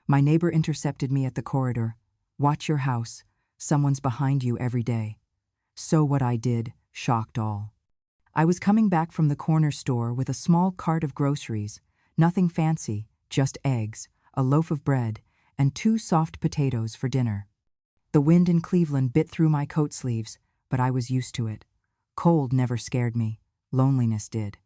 My neighbor intercepted me at the corridor. Watch your house. Someone's behind you every day. So what I did shocked all. I was coming back from the corner store with a small cart of groceries. Nothing fancy, just eggs, a loaf of bread, and 2 soft potatoes for dinner. The wind in Cleveland bit through my coat sleeves, but I was used to it. Cold never scared me. Loneliness did.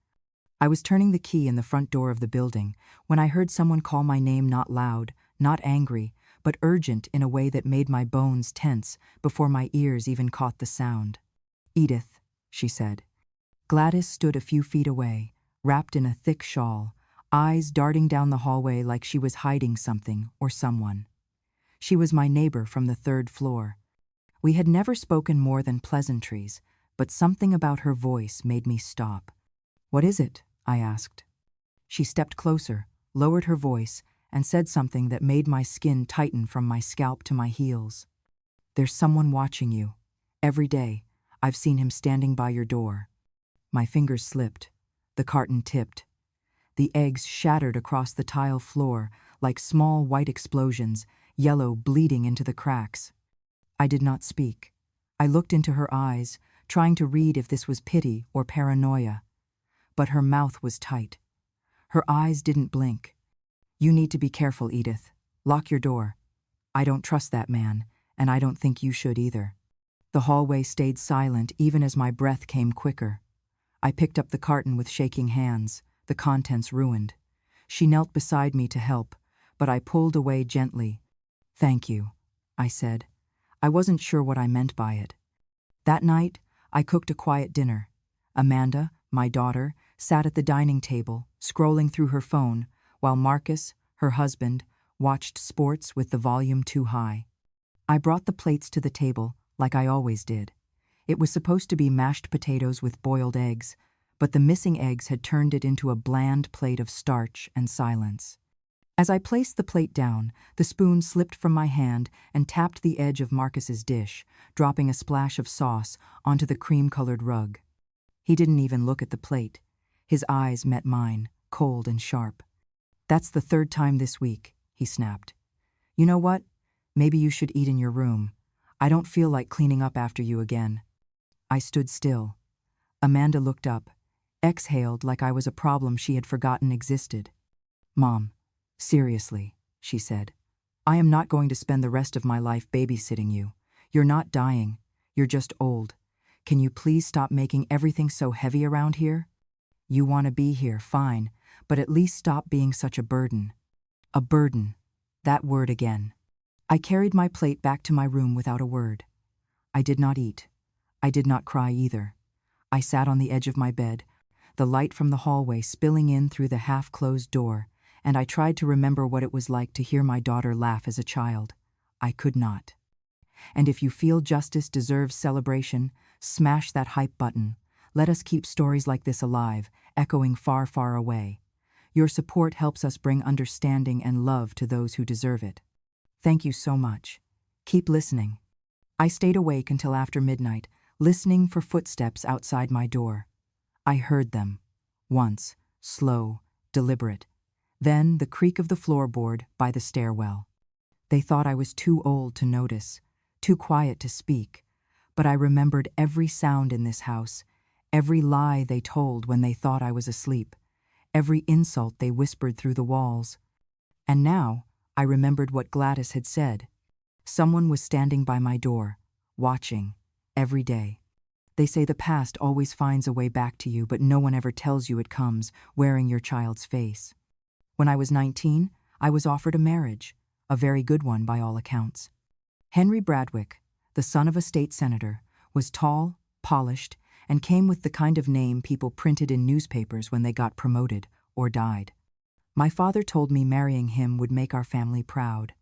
I was turning the key in the front door of the building when I heard someone call my name, not loud, not angry, but urgent in a way that made my bones tense before my ears even caught the sound. "Edith," she said. Gladys stood a few feet away, wrapped in a thick shawl, eyes darting down the hallway like she was hiding something or someone. She was my neighbor from the 3rd floor. We had never spoken more than pleasantries, but something about her voice made me stop. "What is it?" I asked. She stepped closer, lowered her voice, and said something that made my skin tighten from my scalp to my heels. "There's someone watching you. Every day, I've seen him standing by your door." My fingers slipped. The carton tipped. The eggs shattered across the tile floor like small white explosions, yellow bleeding into the cracks. I did not speak. I looked into her eyes, trying to read if this was pity or paranoia. But her mouth was tight. Her eyes didn't blink. "You need to be careful, Edith. Lock your door. I don't trust that man, and I don't think you should either." The hallway stayed silent even as my breath came quicker. I picked up the carton with shaking hands, the contents ruined. She knelt beside me to help, but I pulled away gently. "Thank you," I said. I wasn't sure what I meant by it. That night, I cooked a quiet dinner. Amanda, my daughter, sat at the dining table, scrolling through her phone, while Marcus, her husband, watched sports with the volume too high. I brought the plates to the table, like I always did. It was supposed to be mashed potatoes with boiled eggs, but the missing eggs had turned it into a bland plate of starch and silence. As I placed the plate down, the spoon slipped from my hand and tapped the edge of Marcus's dish, dropping a splash of sauce onto the cream-colored rug. He didn't even look at the plate. His eyes met mine, cold and sharp. "That's the 3rd time this week," he snapped. "You know what? Maybe you should eat in your room. I don't feel like cleaning up after you again." I stood still. Amanda looked up, exhaled like I was a problem she had forgotten existed. "Mom, seriously," she said. "I am not going to spend the rest of my life babysitting you. You're not dying. You're just old. Can you please stop making everything so heavy around here? You want to be here, fine, but at least stop being such a burden." A burden. That word again. I carried my plate back to my room without a word. I did not eat. I did not cry either. I sat on the edge of my bed, the light from the hallway spilling in through the half-closed door, and I tried to remember what it was like to hear my daughter laugh as a child. I could not. And if you feel justice deserves celebration, smash that hype button. Let us keep stories like this alive, echoing far, far away. Your support helps us bring understanding and love to those who deserve it. Thank you so much. Keep listening. I stayed awake until after midnight, listening for footsteps outside my door. I heard them. Once, slow, deliberate. Then the creak of the floorboard by the stairwell. They thought I was too old to notice, too quiet to speak, but I remembered every sound in this house, every lie they told when they thought I was asleep, every insult they whispered through the walls. And now, I remembered what Gladys had said. Someone was standing by my door, watching, every day. They say the past always finds a way back to you, but no one ever tells you it comes wearing your child's face. When I was 19, I was offered a marriage, a very good one by all accounts. Henry Bradwick, the son of a state senator, was tall, polished, and came with the kind of name people printed in newspapers when they got promoted or died. My father told me marrying him would make our family proud.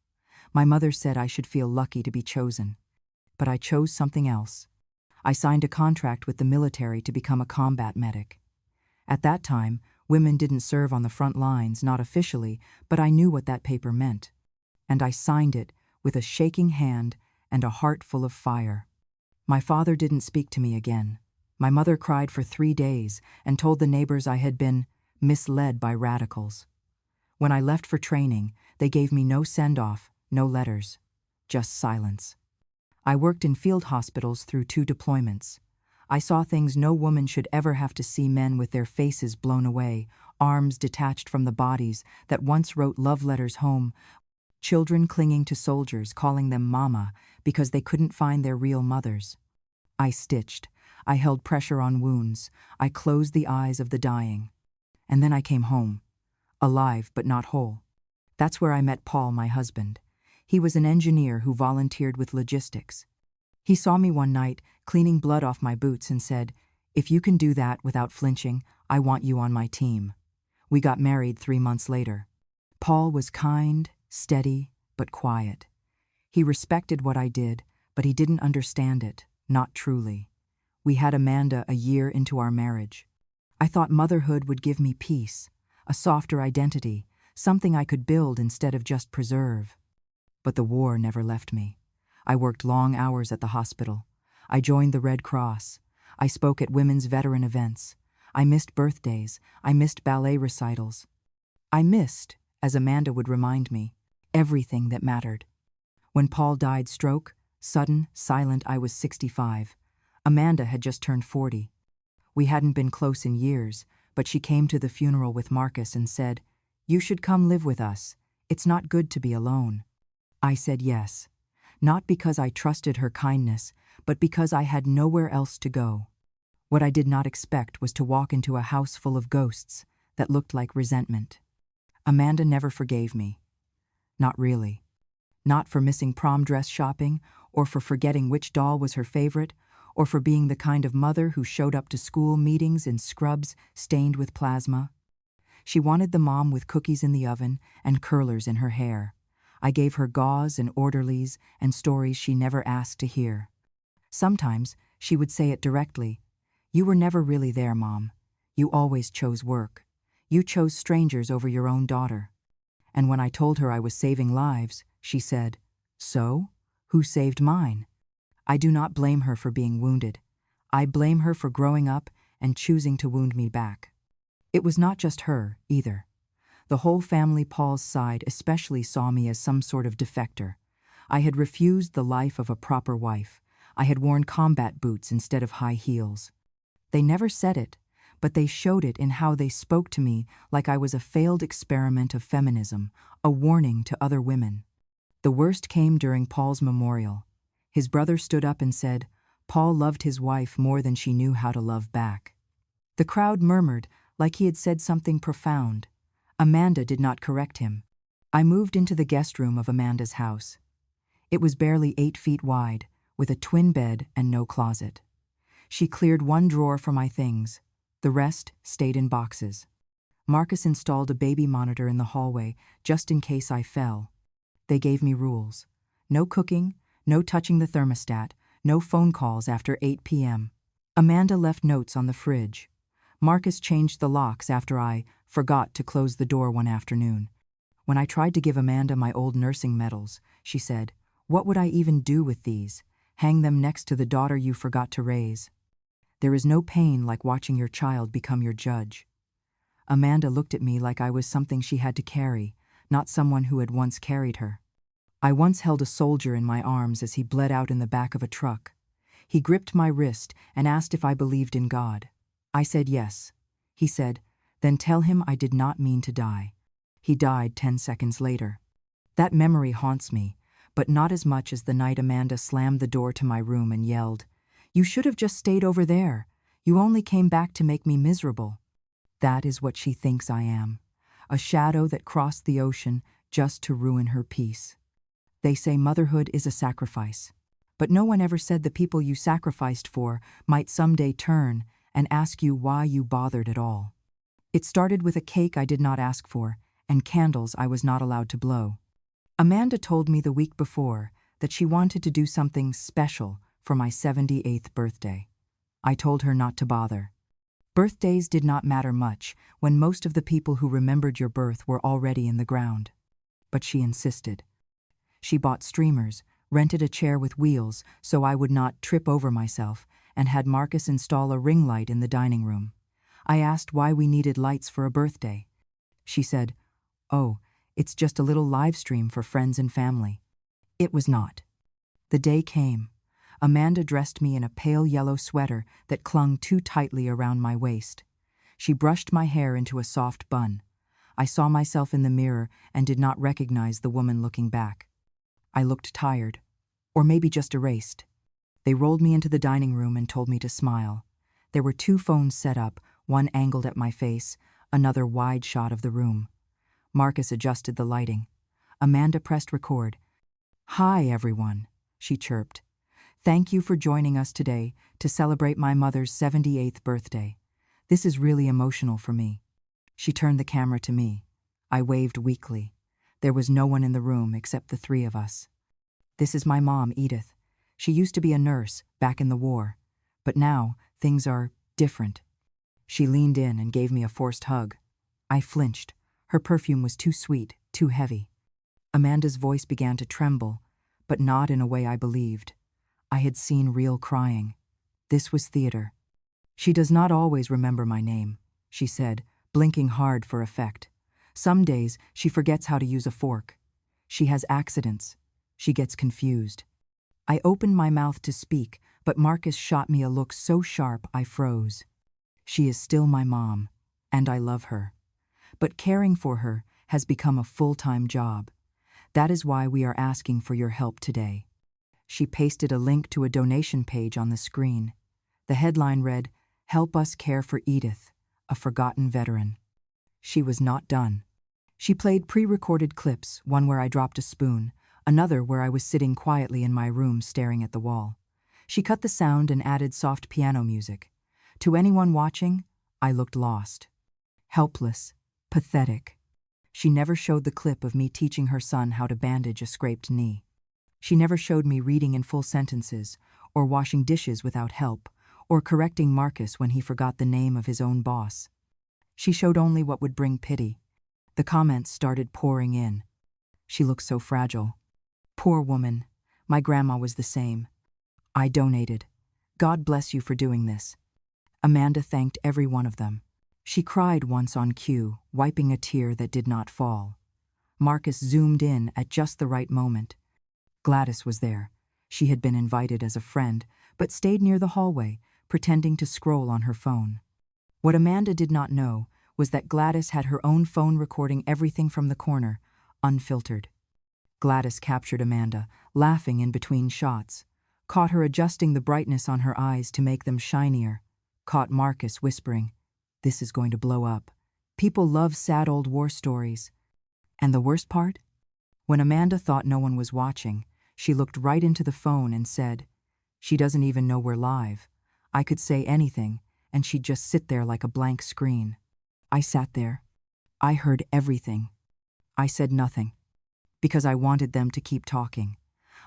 My mother said I should feel lucky to be chosen. But I chose something else. I signed a contract with the military to become a combat medic. At that time, women didn't serve on the front lines, not officially, but I knew what that paper meant. And I signed it with a shaking hand and a heart full of fire. My father didn't speak to me again. My mother cried for 3 days and told the neighbors I had been misled by radicals. When I left for training, they gave me no send-off, no letters, just silence. I worked in field hospitals through 2 deployments. I saw things no woman should ever have to see: men with their faces blown away, arms detached from the bodies that once wrote love letters home, children clinging to soldiers, calling them mama because they couldn't find their real mothers. I stitched. I held pressure on wounds. I closed the eyes of the dying. And then I came home, alive but not whole. That's where I met Paul, my husband. He was an engineer who volunteered with logistics. He saw me one night, cleaning blood off my boots, and said, "If you can do that without flinching, I want you on my team." We got married 3 months later. Paul was kind, steady, but quiet. He respected what I did, but he didn't understand it, not truly. We had Amanda a year into our marriage. I thought motherhood would give me peace, a softer identity, something I could build instead of just preserve. But the war never left me. I worked long hours at the hospital. I joined the Red Cross. I spoke at women's veteran events. I missed birthdays. I missed ballet recitals. I missed, as Amanda would remind me, everything that mattered. When Paul died, stroke, sudden, silent, I was 65. Amanda had just turned 40. We hadn't been close in years, but she came to the funeral with Marcus and said, "You should come live with us. It's not good to be alone." I said yes, not because I trusted her kindness, but because I had nowhere else to go. What I did not expect was to walk into a house full of ghosts that looked like resentment. Amanda never forgave me. Not really. Not for missing prom dress shopping, or for forgetting which doll was her favorite, or for being the kind of mother who showed up to school meetings in scrubs stained with plasma. She wanted the mom with cookies in the oven and curlers in her hair. I gave her gauze and orderlies and stories she never asked to hear. Sometimes she would say it directly. "You were never really there, Mom. You always chose work. You chose strangers over your own daughter." And when I told her I was saving lives, she said, "So? Who saved mine?" I do not blame her for being wounded. I blame her for growing up and choosing to wound me back. It was not just her, either. The whole family, Paul's side especially, saw me as some sort of defector. I had refused the life of a proper wife. I had worn combat boots instead of high heels. They never said it, but they showed it in how they spoke to me, like I was a failed experiment of feminism, a warning to other women. The worst came during Paul's memorial. His brother stood up and said, "Paul loved his wife more than she knew how to love back." The crowd murmured, like he had said something profound. Amanda did not correct him. I moved into the guest room of Amanda's house. It was barely 8 feet wide, with a twin bed and no closet. She cleared one drawer for my things. The rest stayed in boxes. Marcus installed a baby monitor in the hallway, just in case I fell. They gave me rules. No cooking, no touching the thermostat, no phone calls after 8 p.m. Amanda left notes on the fridge. Marcus changed the locks after I forgot to close the door one afternoon. When I tried to give Amanda my old nursing medals, she said, "What would I even do with these? Hang them next to the daughter you forgot to raise." There is no pain like watching your child become your judge. Amanda looked at me like I was something she had to carry, not someone who had once carried her. I once held a soldier in my arms as he bled out in the back of a truck. He gripped my wrist and asked if I believed in God. I said yes. He said, "Then tell him I did not mean to die." He died 10 seconds later. That memory haunts me, but not as much as the night Amanda slammed the door to my room and yelled, "You should have just stayed over there. You only came back to make me miserable." That is what she thinks I am, a shadow that crossed the ocean just to ruin her peace. They say motherhood is a sacrifice, but no one ever said the people you sacrificed for might someday turn and ask you why you bothered at all. It started with a cake I did not ask for and candles I was not allowed to blow. Amanda told me the week before that she wanted to do something special for my 78th birthday. I told her not to bother. Birthdays did not matter much when most of the people who remembered your birth were already in the ground. But she insisted. She bought streamers, rented a chair with wheels so I would not trip over myself, and had Marcus install a ring light in the dining room. I asked why we needed lights for a birthday. She said, "Oh, it's just a little live stream for friends and family." It was not. The day came. Amanda dressed me in a pale yellow sweater that clung too tightly around my waist. She brushed my hair into a soft bun. I saw myself in the mirror and did not recognize the woman looking back. I looked tired, or maybe just erased. They rolled me into the dining room and told me to smile. There were 2 phones set up, one angled at my face, another wide shot of the room. Marcus adjusted the lighting. Amanda pressed record. "Hi, everyone," she chirped. "Thank you for joining us today to celebrate my mother's 78th birthday. This is really emotional for me." She turned the camera to me. I waved weakly. There was no one in the room except the 3 of us. "This is my mom, Edith. She used to be a nurse back in the war, but now things are different." She leaned in and gave me a forced hug. I flinched. Her perfume was too sweet, too heavy. Amanda's voice began to tremble, but not in a way I believed. I had seen real crying. This was theater. "She does not always remember my name," she said, blinking hard for effect. "Some days she forgets how to use a fork. She has accidents. She gets confused." I opened my mouth to speak, but Marcus shot me a look so sharp I froze. She is still my mom, and I love her. But caring for her has become a full-time job. That is why we are asking for your help today. She pasted a link to a donation page on the screen. The headline read, "Help us care for Edith, a forgotten veteran." She was not done. She played pre-recorded clips, one where I dropped a spoon, another where I was sitting quietly in my room staring at the wall. She cut the sound and added soft piano music. To anyone watching, I looked lost. Helpless, pathetic. She never showed the clip of me teaching her son how to bandage a scraped knee. She never showed me reading in full sentences, or washing dishes without help, or correcting Marcus when he forgot the name of his own boss. She showed only what would bring pity. The comments started pouring in. "She looks so fragile. Poor woman. My grandma was the same. I donated. God bless you for doing this." Amanda thanked every one of them. She cried once on cue, wiping a tear that did not fall. Marcus zoomed in at just the right moment. Gladys was there. She had been invited as a friend, but stayed near the hallway, pretending to scroll on her phone. What Amanda did not know was that Gladys had her own phone recording everything from the corner, unfiltered. Gladys captured Amanda, laughing in between shots, caught her adjusting the brightness on her eyes to make them shinier, caught Marcus whispering, "This is going to blow up. People love sad old war stories." And the worst part? When Amanda thought no one was watching, she looked right into the phone and said, "She doesn't even know we're live. I could say anything, and she'd just sit there like a blank screen." I sat there. I heard everything. I said nothing, because I wanted them to keep talking.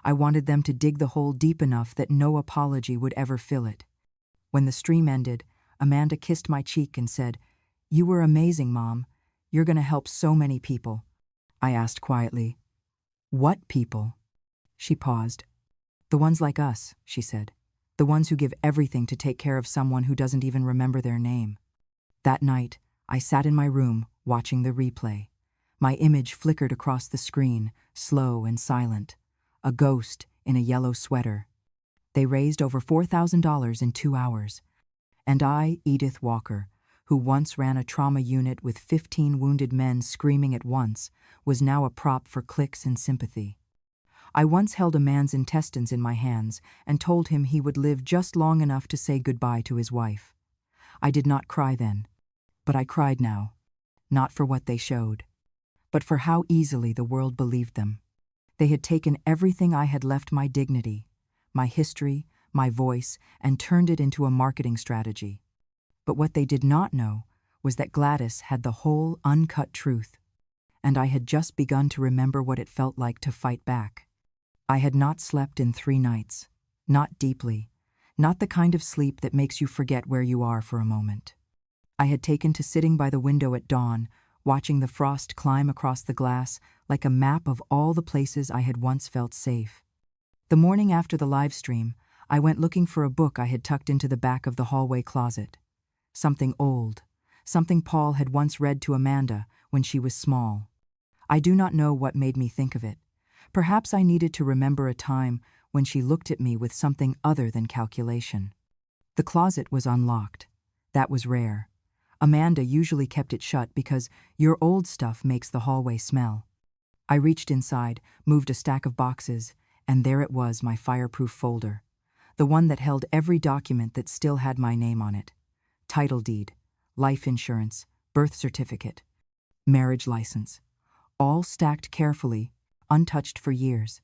I wanted them to dig the hole deep enough that no apology would ever fill it. When the stream ended, Amanda kissed my cheek and said, "You were amazing, Mom. You're going to help so many people." I asked quietly, "What people?" She paused. "The ones like us," she said. "The ones who give everything to take care of someone who doesn't even remember their name." That night, I sat in my room, watching the replay. My image flickered across the screen, slow and silent. A ghost in a yellow sweater. They raised over $4,000 in 2 hours. And I, Edith Walker, who once ran a trauma unit with 15 wounded men screaming at once, was now a prop for clicks and sympathy. I once held a man's intestines in my hands and told him he would live just long enough to say goodbye to his wife. I did not cry then, but I cried now, not for what they showed, but for how easily the world believed them. They had taken everything I had left, my dignity, my history, my voice, and turned it into a marketing strategy. But what they did not know was that Gladys had the whole, uncut truth, and I had just begun to remember what it felt like to fight back. I had not slept in 3 nights, not deeply, not the kind of sleep that makes you forget where you are for a moment. I had taken to sitting by the window at dawn, watching the frost climb across the glass like a map of all the places I had once felt safe. The morning after the live stream, I went looking for a book I had tucked into the back of the hallway closet. Something old, something Paul had once read to Amanda when she was small. I do not know what made me think of it. Perhaps I needed to remember a time when she looked at me with something other than calculation. The closet was unlocked. That was rare. Amanda usually kept it shut because your old stuff makes the hallway smell. I reached inside, moved a stack of boxes, and there it was, my fireproof folder. The one that held every document that still had my name on it. Title deed, life insurance, birth certificate, marriage license. All stacked carefully, untouched for years.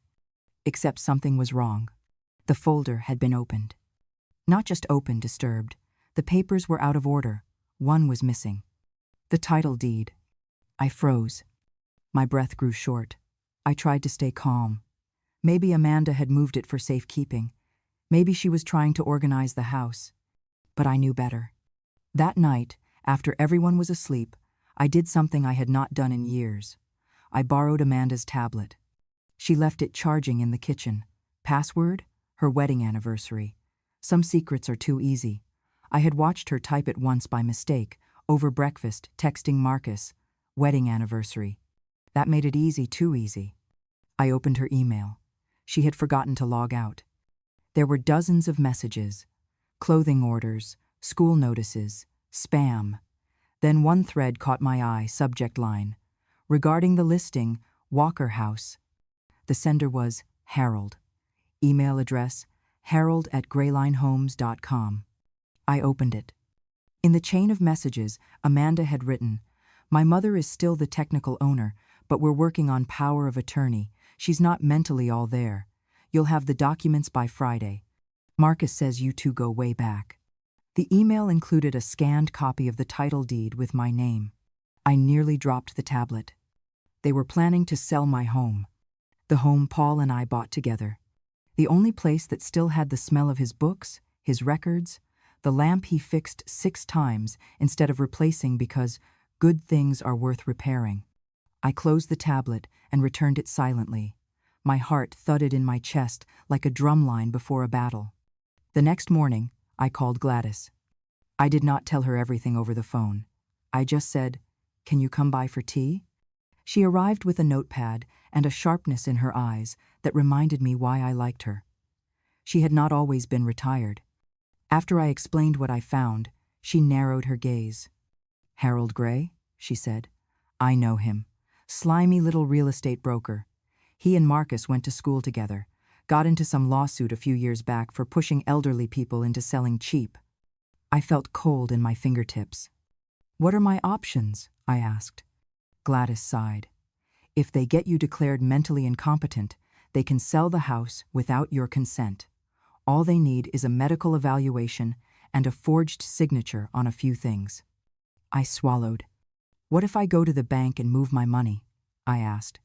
Except something was wrong. The folder had been opened. Not just open, disturbed. The papers were out of order. One was missing. The title deed. I froze. My breath grew short. I tried to stay calm. Maybe Amanda had moved it for safekeeping. Maybe she was trying to organize the house. But I knew better. That night, after everyone was asleep, I did something I had not done in years. I borrowed Amanda's tablet. She left it charging in the kitchen. Password? Her wedding anniversary. Some secrets are too easy. I had watched her type it once by mistake, over breakfast, texting Marcus, wedding anniversary. That made it easy, too easy. I opened her email. She had forgotten to log out. There were dozens of messages. Clothing orders, school notices, spam. Then one thread caught my eye, subject line. Regarding the listing, Walker House. The sender was Harold. Email address, harold@graylinehomes.com. I opened it. In the chain of messages, Amanda had written, "My mother is still the technical owner, but we're working on power of attorney. She's not mentally all there. You'll have the documents by Friday. Marcus says you two go way back." The email included a scanned copy of the title deed with my name. I nearly dropped the tablet. They were planning to sell my home. The home Paul and I bought together. The only place that still had the smell of his books, his records, the lamp he fixed 6 times instead of replacing because good things are worth repairing. I closed the tablet and returned it silently. My heart thudded in my chest like a drumline before a battle. The next morning, I called Gladys. I did not tell her everything over the phone. I just said, "Can you come by for tea?" She arrived with a notepad and a sharpness in her eyes that reminded me why I liked her. She had not always been retired. After I explained what I found, she narrowed her gaze. "Harold Gray?" she said. "I know him. Slimy little real estate broker. He and Marcus went to school together, got into some lawsuit a few years back for pushing elderly people into selling cheap." I felt cold in my fingertips. "What are my options?" I asked. Gladys sighed. "If they get you declared mentally incompetent, they can sell the house without your consent. All they need is a medical evaluation and a forged signature on a few things." I swallowed. "What if I go to the bank and move my money?" I asked.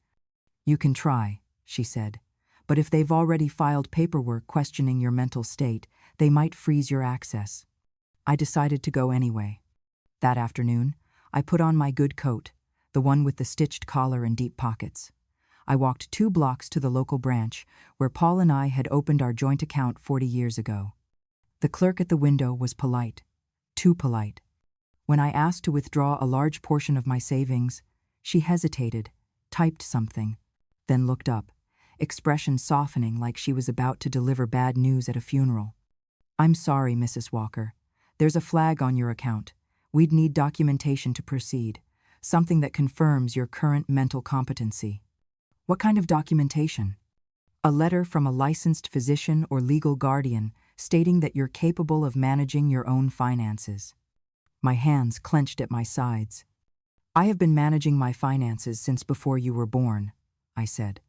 "You can try," she said. "But if they've already filed paperwork questioning your mental state, they might freeze your access." I decided to go anyway. That afternoon, I put on my good coat, the one with the stitched collar and deep pockets. I walked 2 blocks to the local branch where Paul and I had opened our joint account 40 years ago. The clerk at the window was polite, too polite. When I asked to withdraw a large portion of my savings, she hesitated, typed something, then looked up, expression softening like she was about to deliver bad news at a funeral. "I'm sorry, Mrs. Walker. There's a flag on your account. We'd need documentation to proceed, something that confirms your current mental competency." "What kind of documentation?" "A letter from a licensed physician or legal guardian stating that you're capable of managing your own finances." My hands clenched at my sides. "I have been managing my finances since before you were born," I said.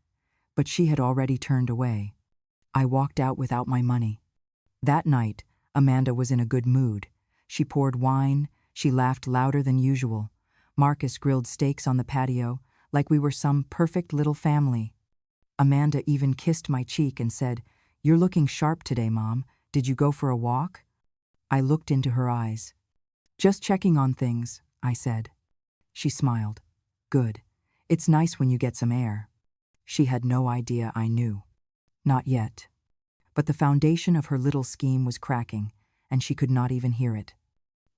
But she had already turned away. I walked out without my money. That night, Amanda was in a good mood. She poured wine, she laughed louder than usual. Marcus grilled steaks on the patio, like we were some perfect little family. Amanda even kissed my cheek and said, "You're looking sharp today, Mom. Did you go for a walk?" I looked into her eyes. "Just checking on things," I said. She smiled. "Good. It's nice when you get some air." She had no idea I knew. Not yet. But the foundation of her little scheme was cracking, and she could not even hear it.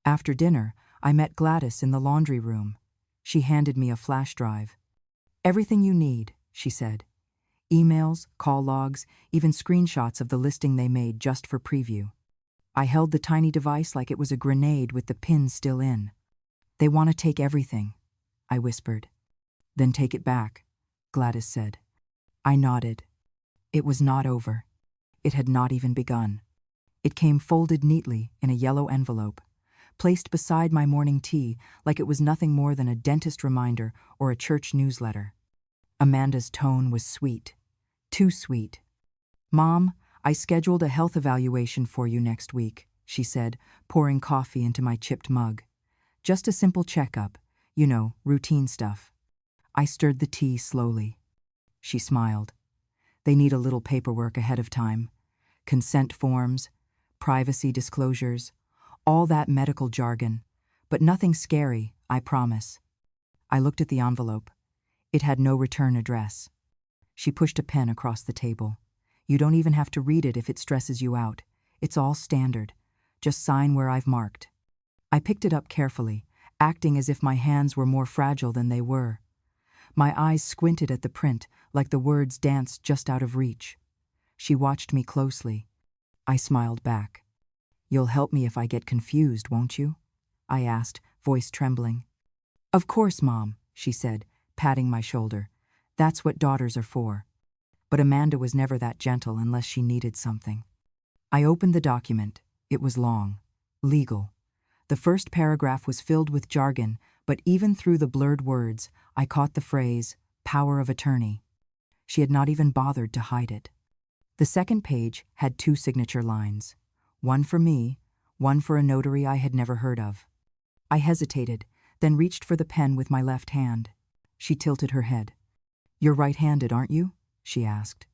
After dinner, I met Gladys in the laundry room. She handed me a flash drive. Everything you need, she said. Emails, call logs, even screenshots of the listing they made just for preview. I held the tiny device like it was a grenade with the pin still in. They want to take everything, I whispered. Then take it back, Gladys said. I nodded. It was not over. It had not even begun. It came folded neatly in a yellow envelope, placed beside my morning tea like it was nothing more than a dentist reminder or a church newsletter. Amanda's tone was sweet. Too sweet. Mom, I scheduled a health evaluation for you next week, she said, pouring coffee into my chipped mug. Just a simple checkup, routine stuff. I stirred the tea slowly. She smiled. They need a little paperwork ahead of time. Consent forms, privacy disclosures, all that medical jargon, but nothing scary, I promise. I looked at the envelope. It had no return address. She pushed a pen across the table. You don't even have to read it if it stresses you out. It's all standard. Just sign where I've marked. I picked it up carefully, acting as if my hands were more fragile than they were. My eyes squinted at the print, like the words danced just out of reach. She watched me closely. I smiled back. You'll help me if I get confused, won't you? I asked, voice trembling. Of course, Mom, she said, patting my shoulder. That's what daughters are for. But Amanda was never that gentle unless she needed something. I opened the document. It was long. Legal. The first paragraph was filled with jargon, but even through the blurred words, I caught the phrase, power of attorney. She had not even bothered to hide it. The second page had 2 signature lines. One for me, one for a notary I had never heard of. I hesitated, then reached for the pen with my left hand. She tilted her head. You're right-handed, aren't you? She asked.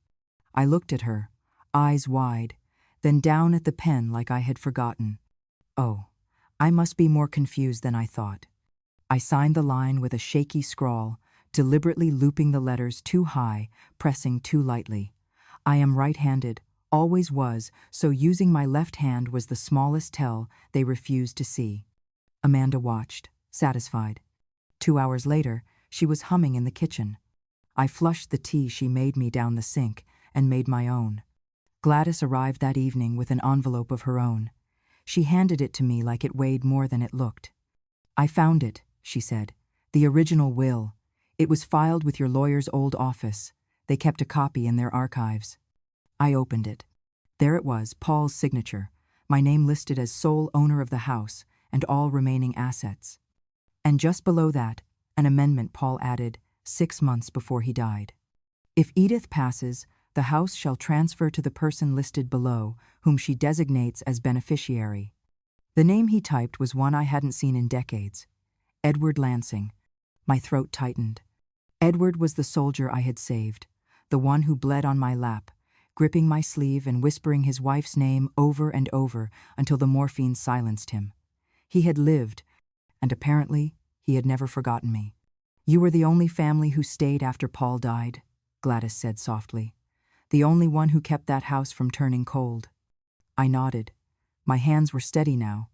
I looked at her, eyes wide, then down at the pen like I had forgotten. Oh, I must be more confused than I thought. I signed the line with a shaky scrawl, deliberately looping the letters too high, pressing too lightly. I am right-handed, always was, so using my left hand was the smallest tell they refused to see. Amanda watched, satisfied. 2 hours later, she was humming in the kitchen. I flushed the tea she made me down the sink and made my own. Gladys arrived that evening with an envelope of her own. She handed it to me like it weighed more than it looked. I found it, she said. The original will. It was filed with your lawyer's old office. They kept a copy in their archives. I opened it. There it was, Paul's signature, my name listed as sole owner of the house and all remaining assets. And just below that, an amendment Paul added 6 months before he died. If Edith passes, the house shall transfer to the person listed below, whom she designates as beneficiary. The name he typed was one I hadn't seen in decades. Edward Lansing. My throat tightened. Edward was the soldier I had saved, the one who bled on my lap, gripping my sleeve and whispering his wife's name over and over until the morphine silenced him. He had lived, and apparently he had never forgotten me. You were the only family who stayed after Paul died, Gladys said softly. The only one who kept that house from turning cold. I nodded. My hands were steady now.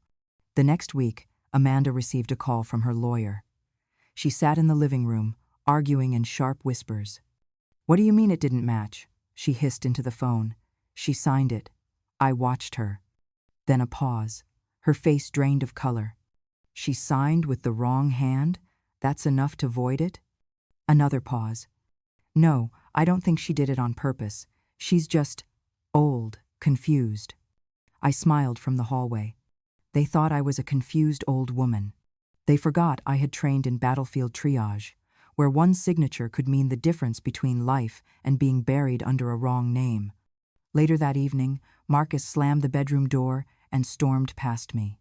The next week, Amanda received a call from her lawyer. She sat in the living room, arguing in sharp whispers. What do you mean it didn't match? She hissed into the phone. She signed it. I watched her. Then a pause. Her face drained of color. She signed with the wrong hand? That's enough to void it? Another pause. No, I don't think she did it on purpose. She's just old, confused. I smiled from the hallway. They thought I was a confused old woman. They forgot I had trained in battlefield triage, where one signature could mean the difference between life and being buried under a wrong name. Later that evening, Marcus slammed the bedroom door and stormed past me.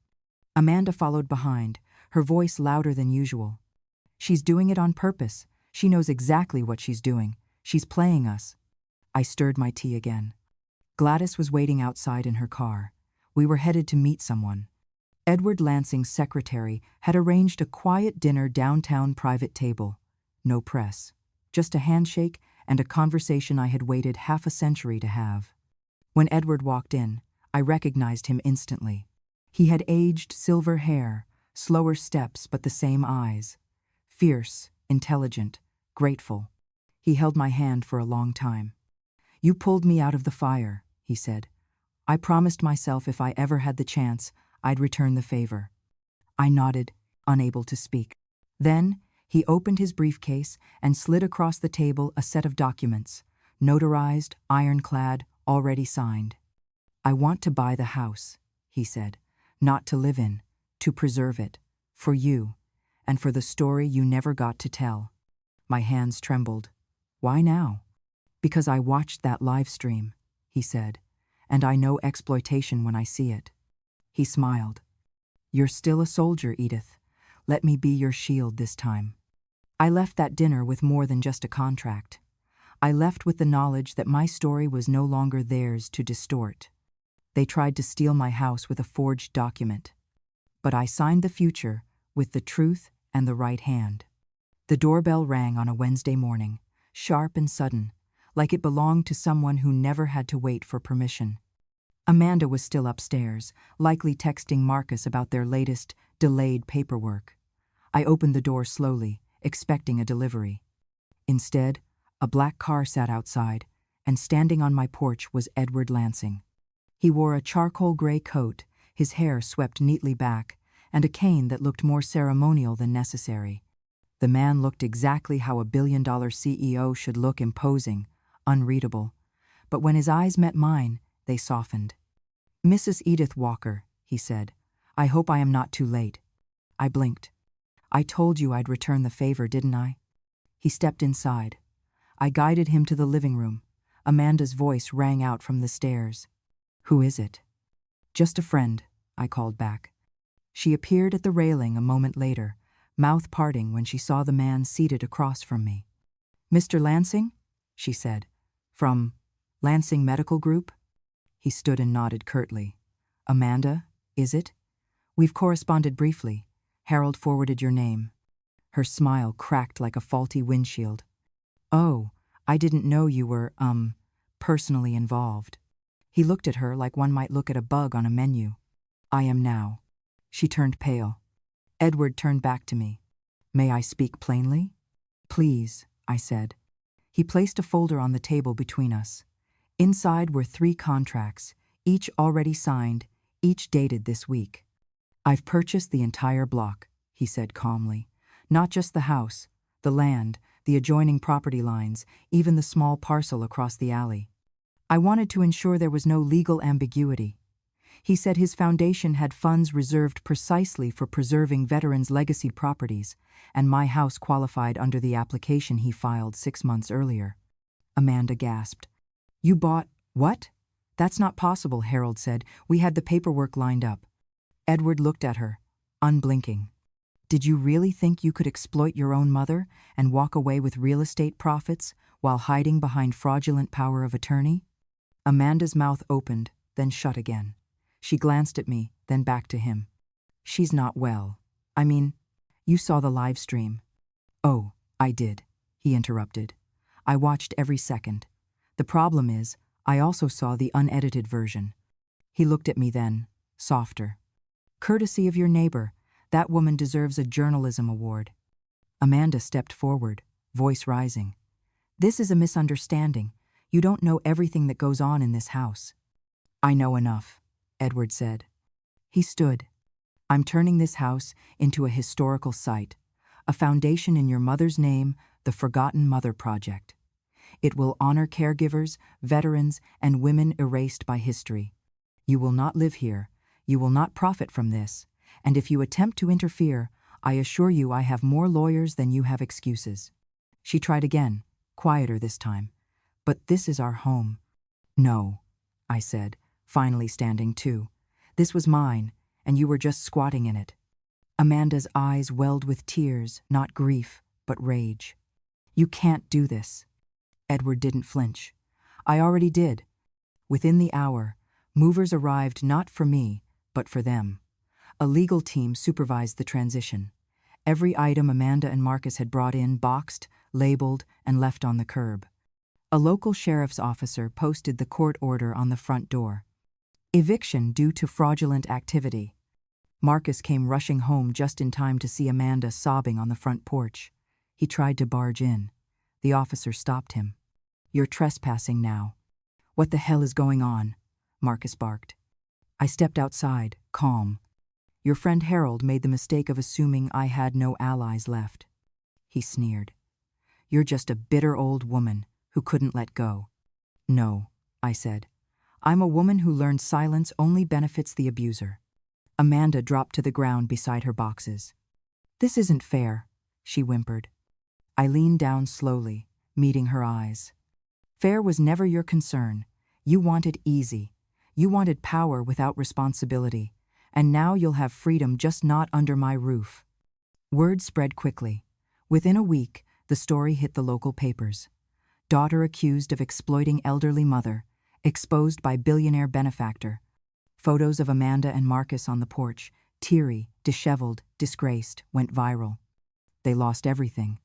Amanda followed behind, her voice louder than usual. She's doing it on purpose. She knows exactly what she's doing. She's playing us. I stirred my tea again. Gladys was waiting outside in her car. We were headed to meet someone. Edward Lansing's secretary had arranged a quiet dinner downtown, private table. No press. Just a handshake and a conversation I had waited half a century to have. When Edward walked in, I recognized him instantly. He had aged silver hair, slower steps but the same eyes. Fierce, intelligent, grateful. He held my hand for a long time. "You pulled me out of the fire," he said. "I promised myself if I ever had the chance, I'd return the favor." I nodded, unable to speak. Then, he opened his briefcase and slid across the table a set of documents, notarized, ironclad, already signed. "I want to buy the house," he said. "Not to live in, to preserve it. For you, and for the story you never got to tell." My hands trembled. "Why now?" "Because I watched that live stream," he said, "and I know exploitation when I see it." He smiled. "You're still a soldier, Edith. Let me be your shield this time." I left that dinner with more than just a contract. I left with the knowledge that my story was no longer theirs to distort. They tried to steal my house with a forged document. But I signed the future with the truth and the right hand. The doorbell rang on a Wednesday morning, sharp and sudden, like it belonged to someone who never had to wait for permission. Amanda was still upstairs, likely texting Marcus about their latest, delayed paperwork. I opened the door slowly, expecting a delivery. Instead, a black car sat outside, and standing on my porch was Edward Lansing. He wore a charcoal gray coat, his hair swept neatly back, and a cane that looked more ceremonial than necessary. The man looked exactly how a billion-dollar CEO should look: imposing, unreadable. But when his eyes met mine, they softened. "Mrs. Edith Walker," he said. "I hope I am not too late." I blinked. "I told you I'd return the favor, didn't I?" He stepped inside. I guided him to the living room. Amanda's voice rang out from the stairs. "Who is it?" "Just a friend," I called back. She appeared at the railing a moment later, mouth parting when she saw the man seated across from me. "Mr. Lansing?" she said. "From Lansing Medical Group?" He stood and nodded curtly. "Amanda, is it? We've corresponded briefly. Harold forwarded your name." Her smile cracked like a faulty windshield. "Oh, I didn't know you were, personally involved." He looked at her like one might look at a bug on a menu. "I am now." She turned pale. Edward turned back to me. "May I speak plainly?" "Please," I said. He placed a folder on the table between us. Inside were 3 contracts, each already signed, each dated this week. "I've purchased the entire block," he said calmly. "Not just the house, the land, the adjoining property lines, even the small parcel across the alley. I wanted to ensure there was no legal ambiguity." He said his foundation had funds reserved precisely for preserving veterans' legacy properties, and my house qualified under the application he filed 6 months earlier. Amanda gasped. "You bought what?" "That's not possible," Harold said. "We had the paperwork lined up." Edward looked at her, unblinking. "Did you really think you could exploit your own mother and walk away with real estate profits while hiding behind fraudulent power of attorney?" Amanda's mouth opened, then shut again. She glanced at me, then back to him. "She's not well. I mean, you saw the live stream." "Oh, I did," he interrupted. "I watched every second. The problem is, I also saw the unedited version." He looked at me then, softer. "Courtesy of your neighbor, that woman deserves a journalism award." Amanda stepped forward, voice rising. "This is a misunderstanding. You don't know everything that goes on in this house." "I know enough," Edward said. He stood. "I'm turning this house into a historical site, a foundation in your mother's name, the Forgotten Mother Project. It will honor caregivers, veterans, and women erased by history. You will not live here. You will not profit from this. And if you attempt to interfere, I assure you I have more lawyers than you have excuses." She tried again, quieter this time. "But this is our home." "No," I said, finally standing too. "This was mine, and you were just squatting in it." Amanda's eyes welled with tears, not grief, but rage. "You can't do this." Edward didn't flinch. "I already did." Within the hour, movers arrived not for me, but for them. A legal team supervised the transition. Every item Amanda and Marcus had brought in boxed, labeled, and left on the curb. A local sheriff's officer posted the court order on the front door. "Eviction due to fraudulent activity." Marcus came rushing home just in time to see Amanda sobbing on the front porch. He tried to barge in. The officer stopped him. "You're trespassing now." "What the hell is going on?" Marcus barked. I stepped outside, calm. "Your friend Harold made the mistake of assuming I had no allies left." He sneered. "You're just a bitter old woman who couldn't let go." "No," I said. "I'm a woman who learned silence only benefits the abuser." Amanda dropped to the ground beside her boxes. "This isn't fair," she whimpered. I leaned down slowly, meeting her eyes. "Fair was never your concern. You wanted easy. You wanted power without responsibility. And now you'll have freedom, just not under my roof." Word spread quickly. Within a week, the story hit the local papers. Daughter accused of exploiting elderly mother, exposed by billionaire benefactor. Photos of Amanda and Marcus on the porch, teary, disheveled, disgraced, went viral. They lost everything.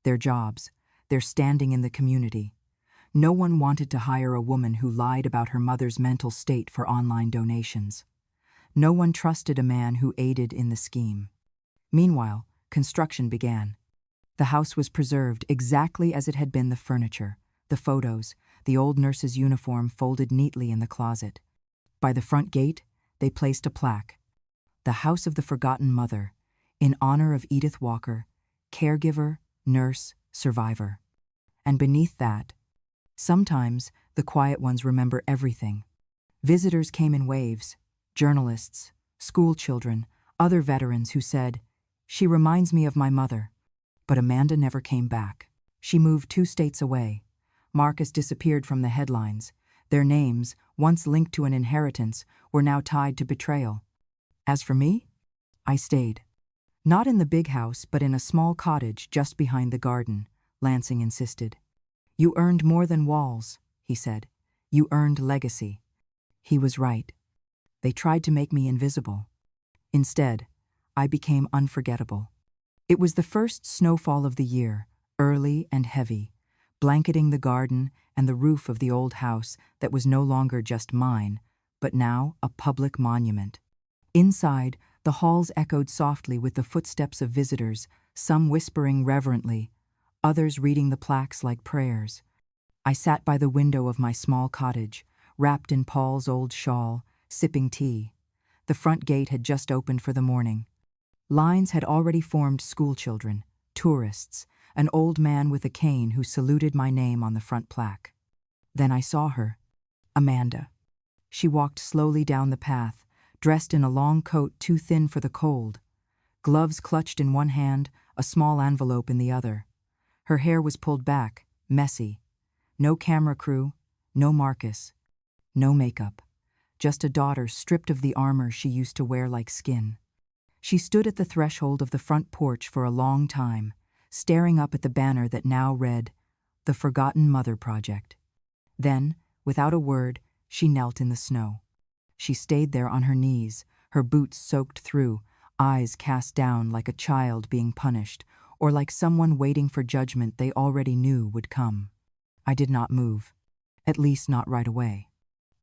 Their jobs, their standing in the community. No one wanted to hire a woman who lied about her mother's mental state for online donations. No one trusted a man who aided in the scheme. Meanwhile, construction began. The house was preserved exactly as it had been, the furniture, the photos, the old nurse's uniform folded neatly in the closet. By the front gate, they placed a plaque. "The House of the Forgotten Mother, in honor of Edith Walker, caregiver, nurse, survivor." And beneath that, "Sometimes the quiet ones remember everything." Visitors came in waves, journalists, school children, other veterans who said, "She reminds me of my mother." But Amanda never came back. She moved 2 states away. Marcus disappeared from the headlines. Their names, once linked to an inheritance, were now tied to betrayal. As for me, I stayed. Not in the big house, but in a small cottage just behind the garden, Lansing insisted. "You earned more than walls," he said. "You earned legacy." He was right. They tried to make me invisible. Instead, I became unforgettable. It was the first snowfall of the year, early and heavy, blanketing the garden and the roof of the old house that was no longer just mine, but now a public monument. Inside, the halls echoed softly with the footsteps of visitors, some whispering reverently, others reading the plaques like prayers. I sat by the window of my small cottage, wrapped in Paul's old shawl, sipping tea. The front gate had just opened for the morning. Lines had already formed: schoolchildren, tourists, an old man with a cane who saluted my name on the front plaque. Then I saw her, Amanda. She walked slowly down the path, dressed in a long coat too thin for the cold, gloves clutched in one hand, a small envelope in the other. Her hair was pulled back, messy. No camera crew, no Marcus, no makeup. Just a daughter stripped of the armor she used to wear like skin. She stood at the threshold of the front porch for a long time, staring up at the banner that now read, "The Forgotten Mother Project." Then, without a word, she knelt in the snow. She stayed there on her knees, her boots soaked through, eyes cast down like a child being punished, or like someone waiting for judgment they already knew would come. I did not move, at least not right away.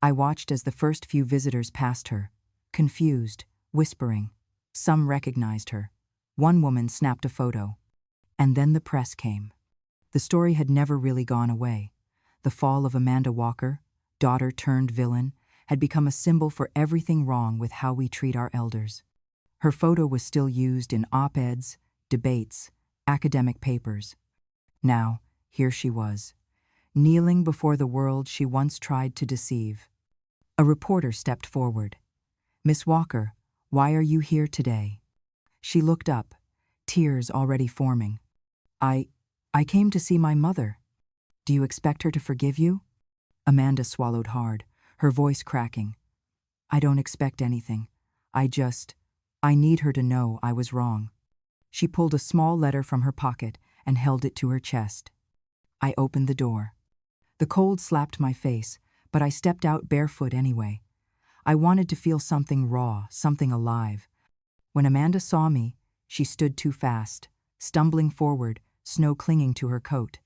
I watched as the first few visitors passed her, confused, whispering. Some recognized her. One woman snapped a photo. And then the press came. The story had never really gone away. The fall of Amanda Walker, daughter turned villain, had become a symbol for everything wrong with how we treat our elders. Her photo was still used in op-eds, debates, academic papers. Now, here she was, kneeling before the world she once tried to deceive. A reporter stepped forward. "Miss Walker, why are you here today?" She looked up, tears already forming. I came to see my mother." "Do you expect her to forgive you?" Amanda swallowed hard, her voice cracking. "I don't expect anything. I need her to know I was wrong." She pulled a small letter from her pocket and held it to her chest. I opened the door. The cold slapped my face, but I stepped out barefoot anyway. I wanted to feel something raw, something alive. When Amanda saw me, she stood too fast, stumbling forward, snow clinging to her coat.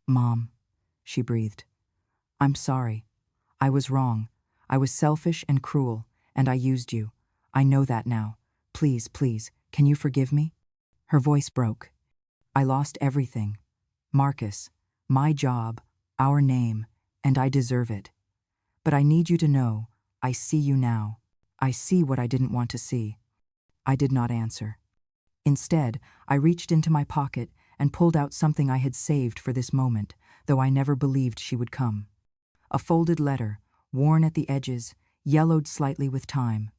"Mom," she breathed. "I'm sorry. I was wrong. I was selfish and cruel, and I used you. I know that now. Please, please, can you forgive me?" Her voice broke. "I lost everything. Marcus, My job, our name, and I deserve it. But I need you to know, I see you now. I see what I didn't want to see. I did not answer. Instead, I reached into my pocket and pulled out something I had saved for this moment, though I never believed she would come. A folded letter, worn at the edges, yellowed slightly with time.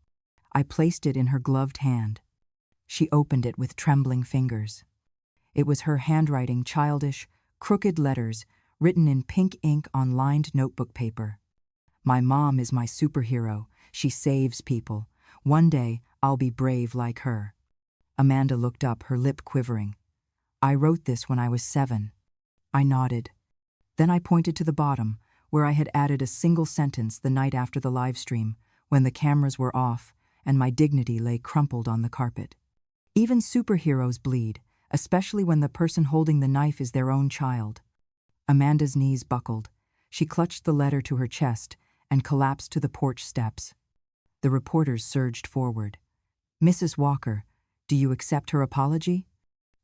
I placed it in her gloved hand. She opened it with trembling fingers. It was her handwriting, childish, crooked letters written in pink ink on lined notebook paper. My mom is my superhero. She saves people. One day, I'll be brave like her. Amanda looked up, her lip quivering. I wrote this when I was 7. I nodded. Then I pointed to the bottom, where I had added a single sentence the night after the live stream, when the cameras were off and my dignity lay crumpled on the carpet. Even superheroes bleed, especially when the person holding the knife is their own child. Amanda's knees buckled. She clutched the letter to her chest and collapsed to the porch steps. The reporters surged forward. Mrs. Walker, do you accept her apology?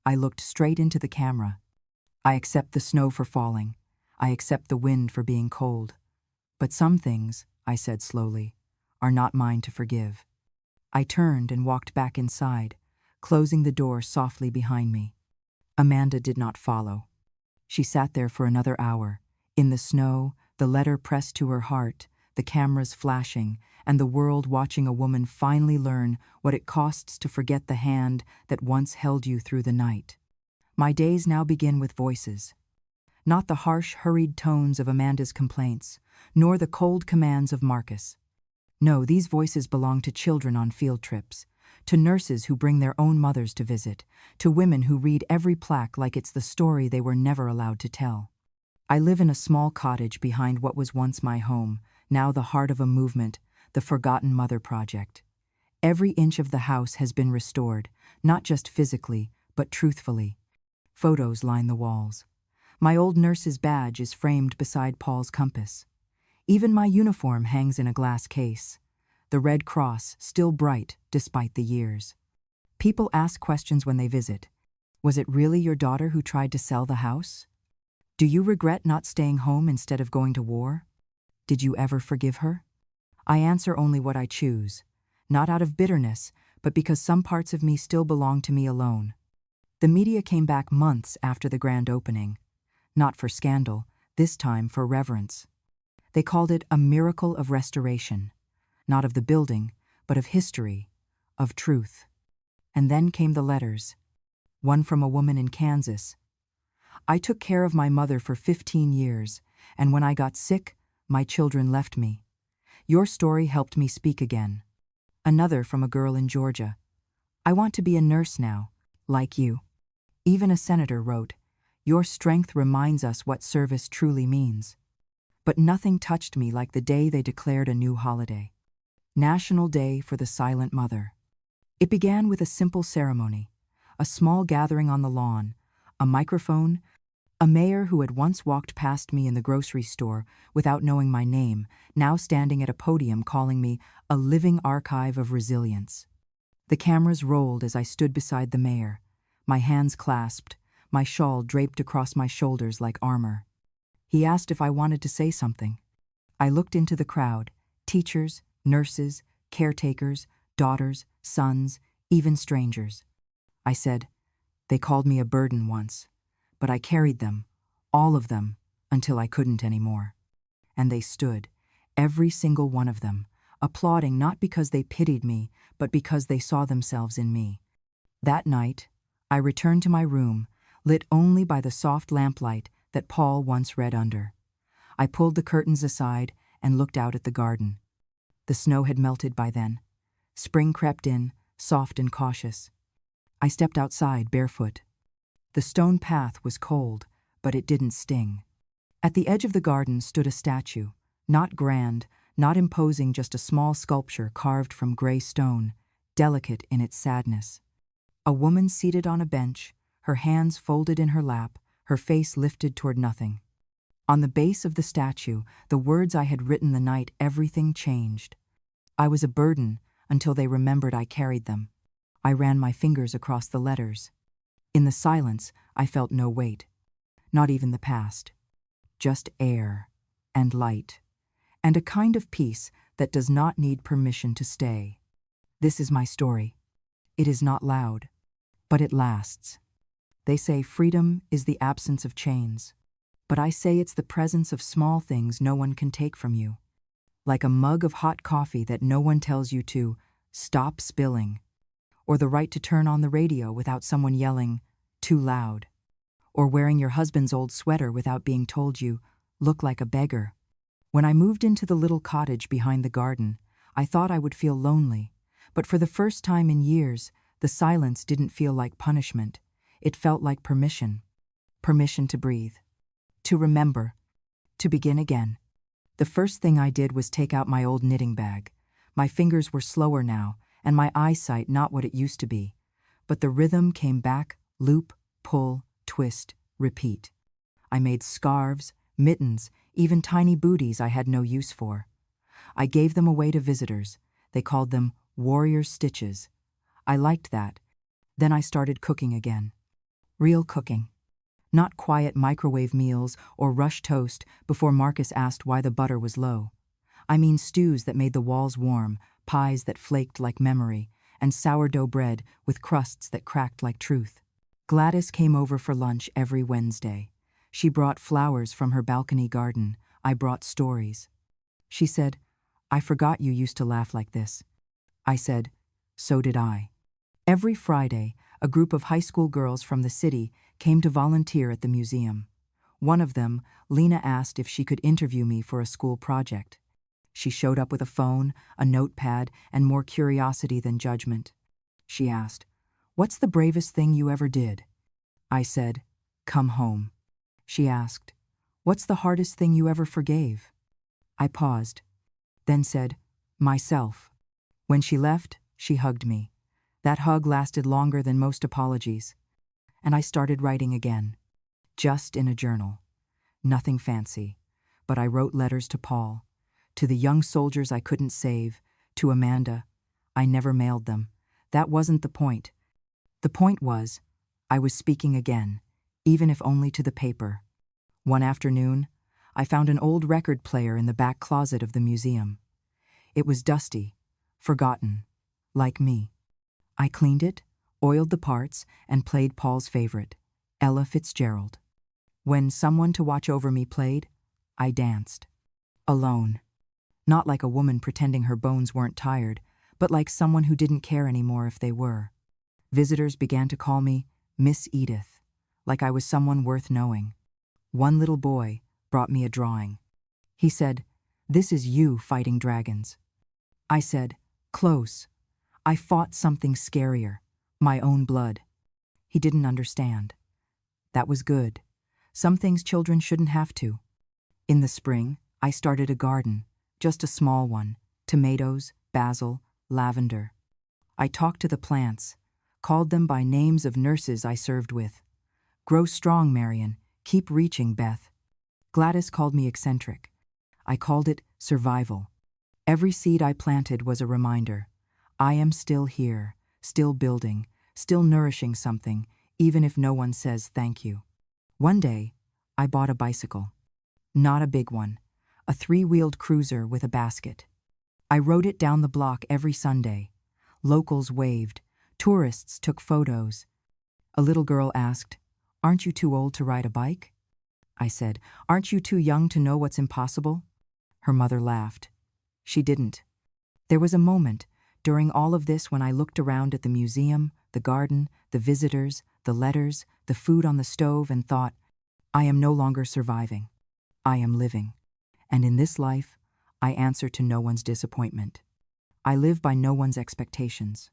I looked straight into the camera. I accept the snow for falling. I accept the wind for being cold. But some things, I said slowly, are not mine to forgive. I turned and walked back inside, closing the door softly behind me. Amanda did not follow. She sat there for another hour, in the snow, the letter pressed to her heart, the cameras flashing, and the world watching a woman finally learn what it costs to forget the hand that once held you through the night. My days now begin with voices. Not the harsh, hurried tones of Amanda's complaints, nor the cold commands of Marcus. No, these voices belong to children on field trips, to nurses who bring their own mothers to visit, to women who read every plaque like it's the story they were never allowed to tell. I live in a small cottage behind what was once my home, now the heart of a movement, the Forgotten Mother Project. Every inch of the house has been restored, not just physically, but truthfully. Photos line the walls. My old nurse's badge is framed beside Paul's compass. Even my uniform hangs in a glass case, the Red Cross still bright despite the years. People ask questions when they visit. Was it really your daughter who tried to sell the house? Do you regret not staying home instead of going to war? Did you ever forgive her? I answer only what I choose, not out of bitterness, but because some parts of me still belong to me alone. The media came back months after the grand opening, not for scandal, this time for reverence. They called it a miracle of restoration, not of the building, but of history, of truth. And then came the letters, one from a woman in Kansas. I took care of my mother for 15 years, and when I got sick, my children left me. Your story helped me speak again. Another from a girl in Georgia. I want to be a nurse now, like you. Even a senator wrote, your strength reminds us what service truly means. But nothing touched me like the day they declared a new holiday. National Day for the Silent Mother. It began with a simple ceremony, a small gathering on the lawn, a microphone, a mayor who had once walked past me in the grocery store without knowing my name, now standing at a podium calling me a living archive of resilience. The cameras rolled as I stood beside the mayor, my hands clasped, my shawl draped across my shoulders like armor. He asked if I wanted to say something. I looked into the crowd, teachers, nurses, caretakers, daughters, sons, even strangers. I said, they called me a burden once, but I carried them, all of them, until I couldn't anymore. And they stood, every single one of them, applauding not because they pitied me, but because they saw themselves in me. That night, I returned to my room, lit only by the soft lamplight that Paul once read under. I pulled the curtains aside and looked out at the garden. The snow had melted by then. Spring crept in, soft and cautious. I stepped outside barefoot. The stone path was cold, but it didn't sting. At the edge of the garden stood a statue, not grand, not imposing, just a small sculpture carved from gray stone, delicate in its sadness. A woman seated on a bench, her hands folded in her lap, her face lifted toward nothing. On the base of the statue, the words I had written the night everything changed. I was a burden until they remembered I carried them. I ran my fingers across the letters. In the silence, I felt no weight. not even the past. Just air and light, and a kind of peace that does not need permission to stay. This is my story. It is not loud, but it lasts. They say freedom is the absence of chains, but I say it's the presence of small things no one can take from you. Like a mug of hot coffee that no one tells you to stop spilling, or the right to turn on the radio without someone yelling, too loud, or wearing your husband's old sweater without being told you look like a beggar. When I moved into the little cottage behind the garden, I thought I would feel lonely, but for the first time in years, the silence didn't feel like punishment. It felt like permission. Permission to breathe, to remember, to begin again. The first thing I did was take out my old knitting bag. My fingers were slower now, and my eyesight not what it used to be. But the rhythm came back, loop, pull, twist, repeat. I made scarves, mittens, even tiny booties I had no use for. I gave them away to visitors. They called them warrior stitches. I liked that. Then I started cooking again. Real cooking. Not quiet microwave meals or rush toast before Marcus asked why the butter was low. I mean stews that made the walls warm, pies that flaked like memory, and sourdough bread with crusts that cracked like truth. Gladys came over for lunch every Wednesday. She brought flowers from her balcony garden. I brought stories. She said, "I forgot you used to laugh like this." I said, "So did I." Every Friday, a group of high school girls from the city came to volunteer at the museum. One of them, Lena, asked if she could interview me for a school project. She showed up with a phone, a notepad, and more curiosity than judgment. She asked, "What's the bravest thing you ever did?" I said, "Come home." She asked, "What's the hardest thing you ever forgave?" I paused, then said, "Myself." When she left, she hugged me. That hug lasted longer than most apologies. And I started writing again. Just in a journal. Nothing fancy. But I wrote letters to Paul, to the young soldiers I couldn't save, to Amanda. I never mailed them. That wasn't the point. The point was, I was speaking again, even if only to the paper. One afternoon, I found an old record player in the back closet of the museum. It was dusty, forgotten, like me. I cleaned it, oiled the parts, and played Paul's favorite, Ella Fitzgerald. When Someone to Watch Over Me played, I danced. Alone. Not like a woman pretending her bones weren't tired, but like someone who didn't care anymore if they were. Visitors began to call me Miss Edith, like I was someone worth knowing. One little boy brought me a drawing. He said, "This is you fighting dragons." I said, "Close. I fought something scarier, my own blood." He didn't understand. That was good. Some things children shouldn't have to. In the spring, I started a garden, just a small one, tomatoes, basil, lavender. I talked to the plants, called them by names of nurses I served with. "Grow strong, Marion. Keep reaching, Beth." Gladys called me eccentric. I called it survival. Every seed I planted was a reminder. I am still here, still building, still nourishing something, even if no one says thank you. One day, I bought a bicycle. Not a big one, a 3-wheeled cruiser with a basket. I rode it down the block every Sunday. Locals waved. Tourists took photos. A little girl asked, "Aren't you too old to ride a bike?" I said, "Aren't you too young to know what's impossible?" Her mother laughed. She didn't. There was a moment during all of this when I looked around at the museum, the garden, the visitors, the letters, the food on the stove, and thought, I am no longer surviving. I am living. And in this life, I answer to no one's disappointment. I live by no one's expectations.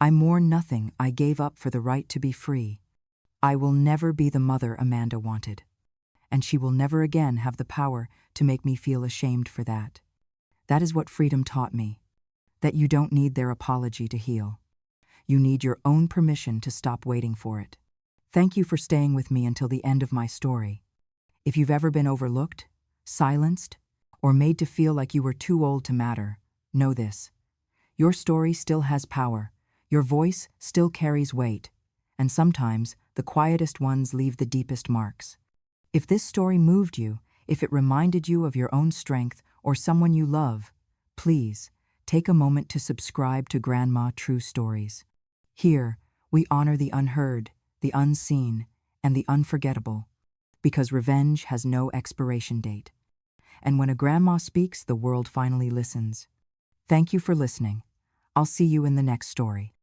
I mourn nothing I gave up for the right to be free. I will never be the mother Amanda wanted. And she will never again have the power to make me feel ashamed for that. That is what freedom taught me. That you don't need their apology to heal. You need your own permission to stop waiting for it. Thank you for staying with me until the end of my story. If you've ever been overlooked, silenced, or made to feel like you were too old to matter, know this. Your story still has power. Your voice still carries weight. And sometimes, the quietest ones leave the deepest marks. If this story moved you, if it reminded you of your own strength or someone you love, please take a moment to subscribe to Grandma True Stories. Here, we honor the unheard, the unseen, and the unforgettable, because revenge has no expiration date. And when a grandma speaks, the world finally listens. Thank you for listening. I'll see you in the next story.